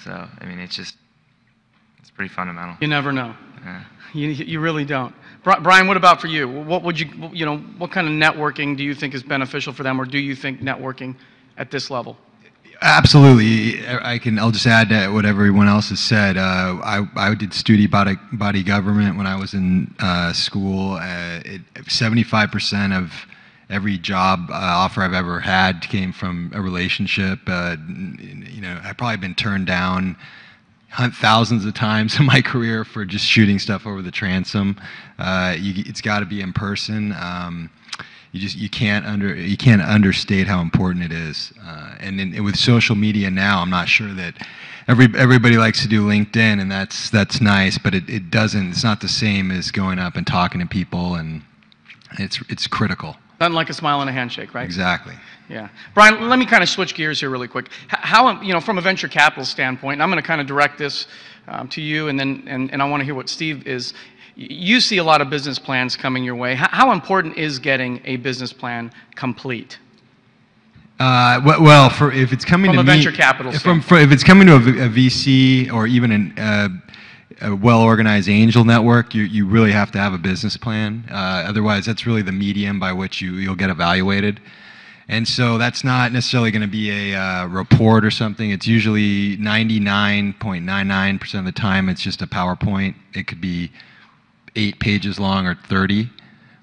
So I mean, it's pretty fundamental. You never know. Yeah. You really don't. Brian, what about for you? What would what kind of networking do you think is beneficial for them, or do you think networking at this level? Absolutely. I'll just add to what everyone else has said. I did student body government when I was in school. 75% of every job offer I've ever had came from a relationship. I've probably been turned down thousands of times in my career for just shooting stuff over the transom. It's got to be in person. You can't understate how important it is. And with social media now, I'm not sure that everybody likes to do LinkedIn, and that's nice, but it doesn't. It's not the same as going up and talking to people, and it's critical. Nothing like a smile and a handshake, right? Exactly. Yeah. Brian, let me kind of switch gears here really quick. How, from a venture capital standpoint, and I'm going to kind of direct this to you, and I want to hear what Steve is. You see a lot of business plans coming your way. How important is getting a business plan complete? Well, if it's coming from to a venture capital standpoint. If it's coming to a VC or even a well-organized angel network, you really have to have a business plan. Otherwise, that's really the medium by which you'll get evaluated. And so that's not necessarily going to be a report or something. It's usually 99.99% of the time it's just a PowerPoint. It could be 8 pages long or 30,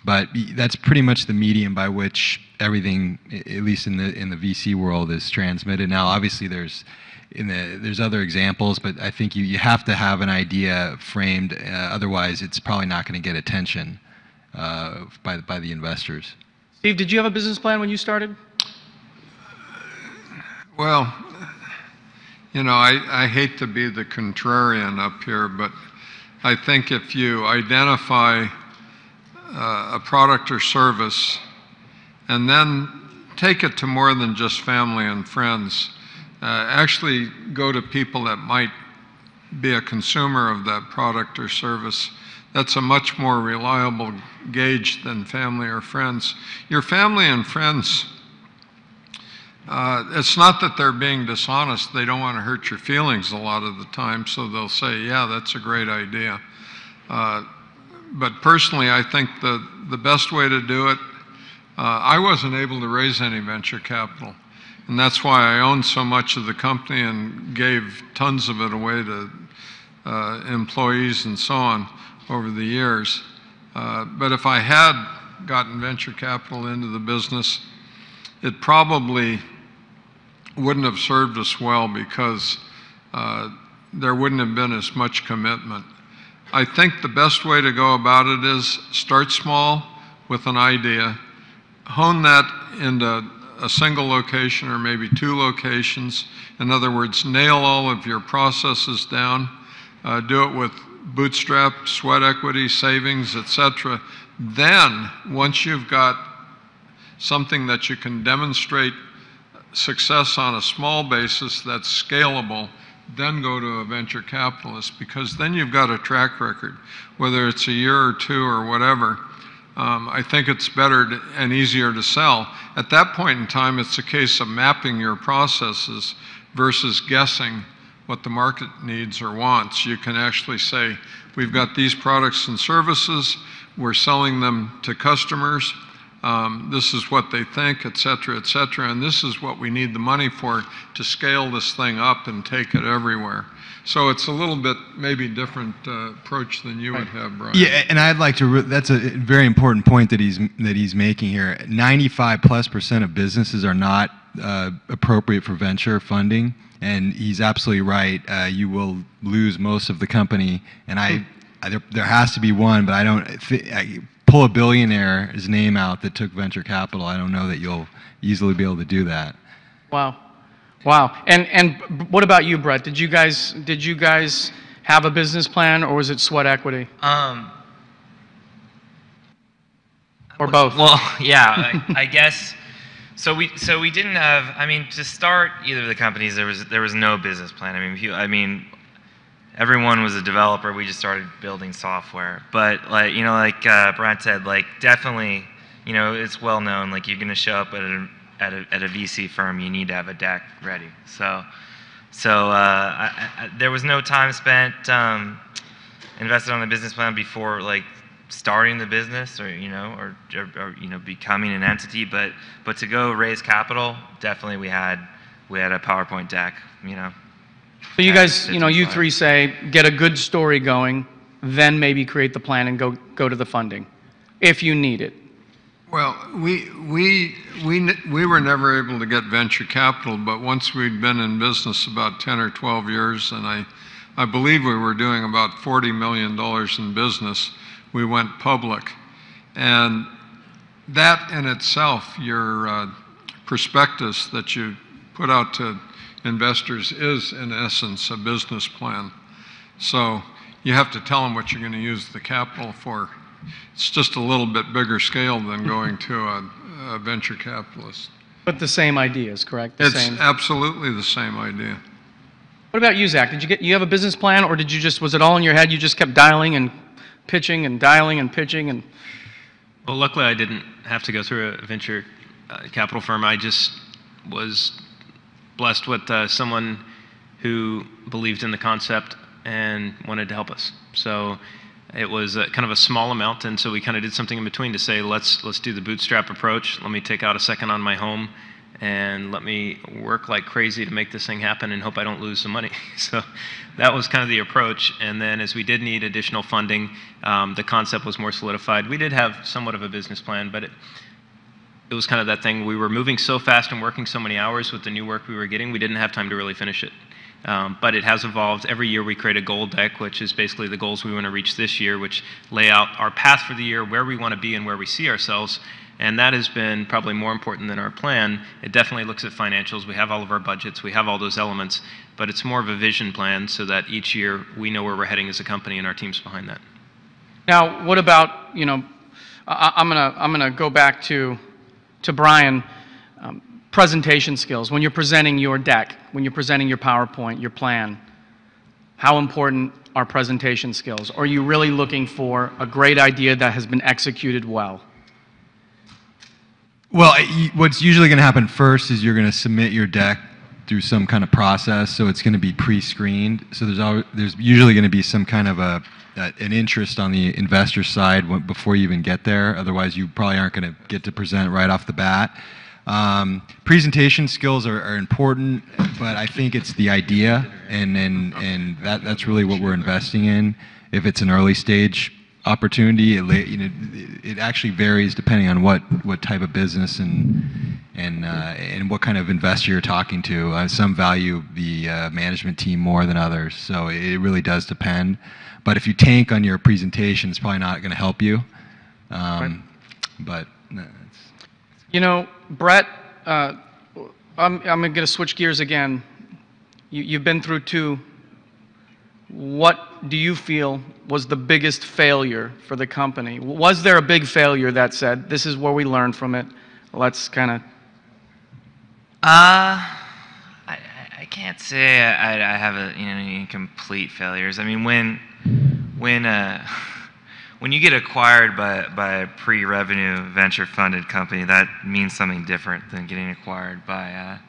but that's pretty much the medium by which everything, at least in the VC world, is transmitted. Now, obviously, there's other examples, but I think you have to have an idea framed. Otherwise, it's probably not going to get attention by the investors. Steve, did you have a business plan when you started? Well, I hate to be the contrarian up here, but I think if you identify a product or service and then take it to more than just family and friends, actually go to people that might be a consumer of that product or service, that's a much more reliable gauge than family or friends. Your family and friends, it's not that they're being dishonest. They don't want to hurt your feelings a lot of the time, so they'll say, yeah, that's a great idea. But personally, I think the best way to do it, I wasn't able to raise any venture capital. And that's why I owned so much of the company and gave tons of it away to employees and so on over the years. But if I had gotten venture capital into the business, it probably wouldn't have served us well because there wouldn't have been as much commitment. I think the best way to go about it is start small with an idea, hone that into a single location or maybe 2 locations. In other words, nail all of your processes down, do it with bootstrap, sweat equity, savings, etc. Then, once you've got something that you can demonstrate success on a small basis that's scalable, then go to a venture capitalist, because then you've got a track record, whether it's a year or 2 or whatever. I think it's better and easier to sell. At that point in time, it's a case of mapping your processes versus guessing what the market needs or wants. You can actually say, we've got these products and services, we're selling them to customers, this is what they think, et cetera, and this is what we need the money for to scale this thing up and take it everywhere. So it's a little bit maybe different approach than you would have, Brian. Yeah, and I'd like to. That's a very important point that he's making here. 95+% of businesses are not appropriate for venture funding, and he's absolutely right. You will lose most of the company, and there has to be one, but I don't. Pull a billionaire's name out that took venture capital. I don't know that you'll easily be able to do that. Wow. Wow. And what about you, Brett? Did you guys have a business plan, or was it sweat equity? Or both? Well, yeah, I guess. So we didn't have. I mean, to start either of the companies, there was no business plan. I mean, everyone was a developer. We just started building software. But like Brent said, definitely, it's well known. You're going to show up at a VC firm, you need to have a deck ready. So So there was no time spent invested on the business plan before like starting the business, or becoming an entity. But to go raise capital, definitely we had a PowerPoint deck. So you guys, you three say get a good story going, then maybe create the plan and go to the funding, if you need it. Well, we were never able to get venture capital, but once we'd been in business about 10 or 12 years, and I believe we were doing about $40 million in business, we went public. And that in itself, your prospectus that you put out to investors is in essence a business plan. So you have to tell them what you're going to use the capital for. It's just a little bit bigger scale than going to a venture capitalist. But the same ideas, correct? It's absolutely the same idea. What about you, Zach? Did you have a business plan, or was it all in your head? You just kept dialing and pitching and dialing and pitching and? Well, luckily I didn't have to go through a venture capital firm. I just was blessed with someone who believed in the concept and wanted to help us. So it was kind of a small amount, and so we kind of did something in between to say, let's do the bootstrap approach. Let me take out a second on my home, and let me work like crazy to make this thing happen and hope I don't lose some money. So that was kind of the approach. And then as we did need additional funding, the concept was more solidified. We did have somewhat of a business plan, but it was kind of that thing. We were moving so fast and working so many hours with the new work we were getting, we didn't have time to really finish it. But it has evolved. Every year we create a goal deck, which is basically the goals we want to reach this year, which lay out our path for the year, where we want to be and where we see ourselves. And that has been probably more important than our plan. It definitely looks at financials. We have all of our budgets. We have all those elements. But it's more of a vision plan so that each year we know where we're heading as a company and our team's behind that. Now, what about, I'm gonna go back to Brian. Presentation skills. When you're presenting your deck, when you're presenting your PowerPoint, your plan, how important are presentation skills? Or are you really looking for a great idea that has been executed well? Well, what's usually going to happen first is you're going to submit your deck through some kind of process, so it's going to be pre-screened. So there's usually going to be some kind of an interest on the investor side before you even get there. Otherwise, you probably aren't going to get to present right off the bat. Presentation skills are important, but I think it's the idea, and that's really what we're investing in. If it's an early stage opportunity, it actually varies depending on what type of business and what kind of investor you're talking to. Some value the management team more than others, so it really does depend. But if you tank on your presentation, it's probably not going to help you. Right. But no, Brett, I'm going to switch gears again. You've been through two. What do you feel was the biggest failure for the company? Was there a big failure that said, this is where we learned from it? Let's kind of... I can't say I have any complete failures. I mean, when you get acquired by a pre-revenue venture-funded company, that means something different than getting acquired by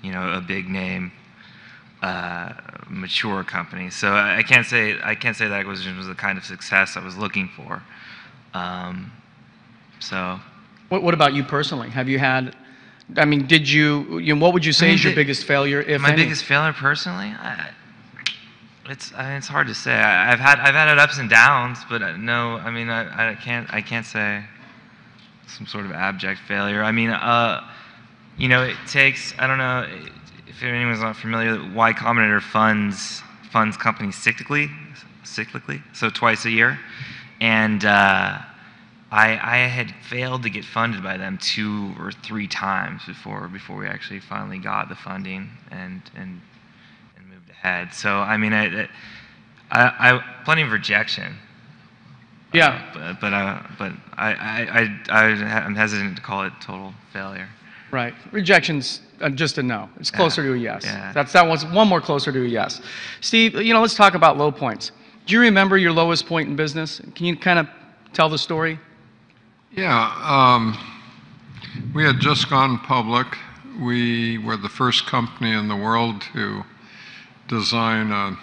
a big name, mature company. So I can't say that acquisition was the kind of success I was looking for. So. What about you personally? Have you had? I mean, did you? What would you say is your biggest failure, if my any? biggest failure personally? It's hard to say. I've had ups and downs, but no. I mean, I can't say some sort of abject failure. I mean, it takes. I don't know if anyone's not familiar. Y Combinator funds companies cyclically, so twice a year, and I had failed to get funded by them 2 or 3 times before we actually finally got the funding and moved ahead. So I mean, I plenty of rejection. Yeah. But I'm hesitant to call it total failure. Right. Rejection's just a no. It's closer to a yes. Yeah. That was one more closer to a yes. Steve, let's talk about low points. Do you remember your lowest point in business? Can you kind of tell the story? Yeah. We had just gone public. We were the first company in the world to design a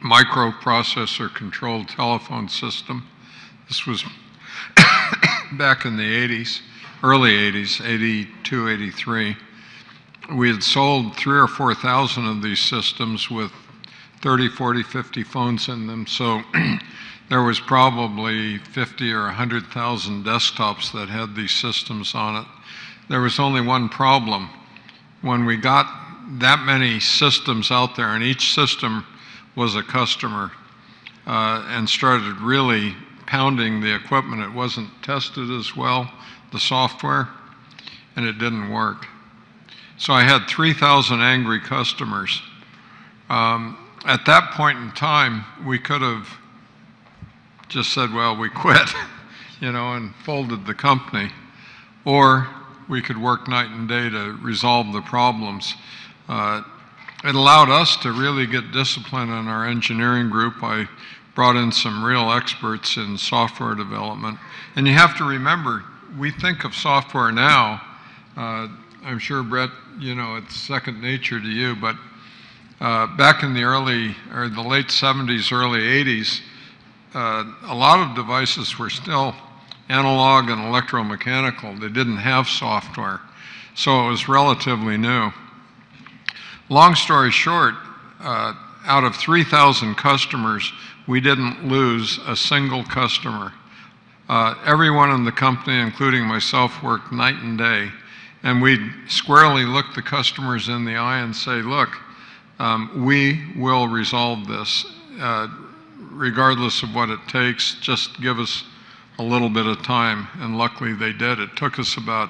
microprocessor controlled telephone system. This was back in the 80s, early 80s, 82, 83. We had sold 3,000 or 4,000 of these systems with 30, 40, 50 phones in them. So there was probably 50 or 100,000 desktops that had these systems on it. There was only one problem. When we got that many systems out there, and each system was a customer, and started really pounding the equipment, it wasn't tested as well, the software, and it didn't work. So I had 3,000 angry customers. At that point in time, we could have just said, well, we quit, and folded the company. Or we could work night and day to resolve the problems. It allowed us to really get discipline in our engineering group. I brought in some real experts in software development. And you have to remember, we think of software now, I'm sure, Brett, it's second nature to you, but back in the late 70s, early 80s, a lot of devices were still analog and electromechanical. They didn't have software, so it was relatively new. Long story short, out of 3,000 customers, we didn't lose a single customer. Everyone in the company, including myself, worked night and day, and we'd squarely look the customers in the eye and say, look, we will resolve this, regardless of what it takes. Just give us a little bit of time, and luckily they did. It took us about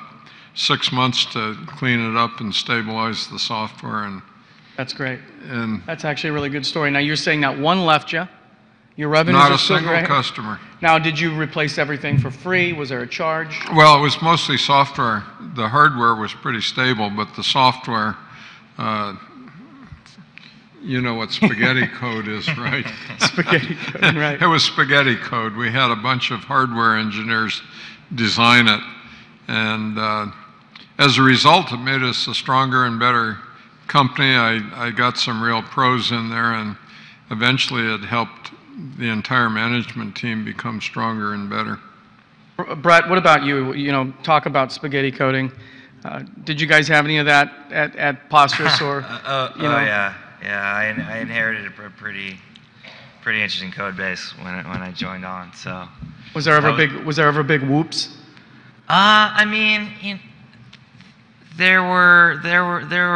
6 months to clean it up and stabilize the software. And that's great. And that's actually a really good story. Now you're saying that one left you. Your revenues not are a still single great. customer. Now, did you replace everything for free? Was there a charge? Well, it was mostly software. The hardware was pretty stable, but the software, you know what spaghetti code is, right? Spaghetti code, right. It was spaghetti code. We had a bunch of hardware engineers design it. And as a result, it made us a stronger and better company. I got some real pros in there, and eventually it helped the entire management team become stronger and better. Brett, what about you? Talk about spaghetti coding. Did you guys have any of that at Posterous or? Yeah. I inherited a pretty interesting code base when I joined on. So. Was there ever big whoops? I mean, there were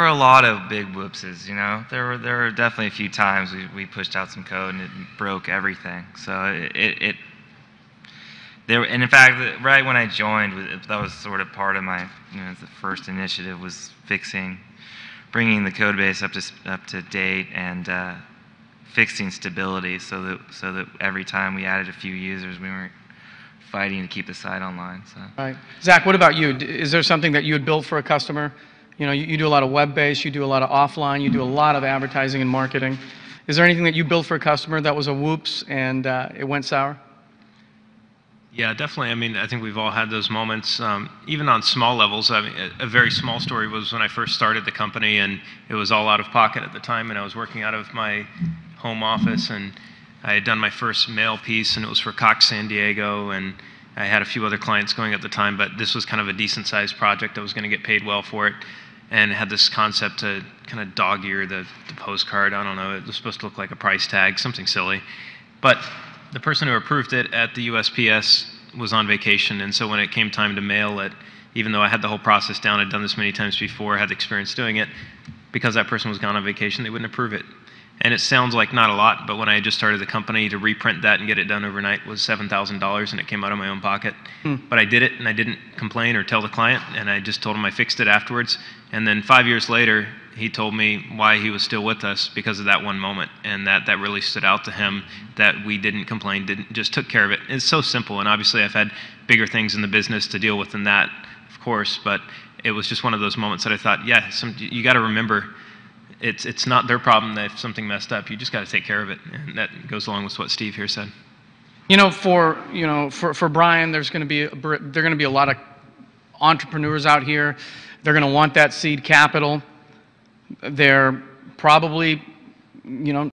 a lot of big whoopses. There were definitely a few times we pushed out some code and it broke everything. So and in fact, right when I joined, that was sort of part of my the first initiative was bringing the code base up to date and fixing stability so that every time we added a few users, we weren't fighting to keep the site online. So. Right. Zach, what about you? Is there something that you would build for a customer? You do a lot of web-based, you do a lot of offline, you do a lot of advertising and marketing. Is there anything that you built for a customer that was a whoops and it went sour? Yeah, definitely. I mean, I think we've all had those moments, even on small levels. I mean, a very small story was when I first started the company, and it was all out of pocket at the time, and I was working out of my home office, and I had done my first mail piece, and it was for Cox San Diego, and I had a few other clients going at the time, but this was kind of a decent-sized project. I was going to get paid well for it, and had this concept to kind of dog-ear the postcard. I don't know, it was supposed to look like a price tag, something silly. But the person who approved it at the USPS was on vacation, and so when it came time to mail it, even though I had the whole process down, I'd done this many times before, had the experience doing it, because that person was gone on vacation, they wouldn't approve it. And it sounds like not a lot, but when I had just started the company, to reprint that and get it done overnight was $7,000, and it came out of my own pocket. But I did it, and I didn't complain or tell the client, and I just told him I fixed it afterwards. And then 5 years later, he told me why he was still with us because of that one moment, and that really stood out to him, that we didn't complain, just took care of it. It's so simple, and obviously I've had bigger things in the business to deal with than that, of course, but it was just one of those moments that I thought, yeah, you got to remember, it's not their problem that if something messed up, you just got to take care of it, and that goes along with what Steve here said. For Brian, there are going to be a lot of entrepreneurs out here. They're going to want that seed capital. They're probably you know,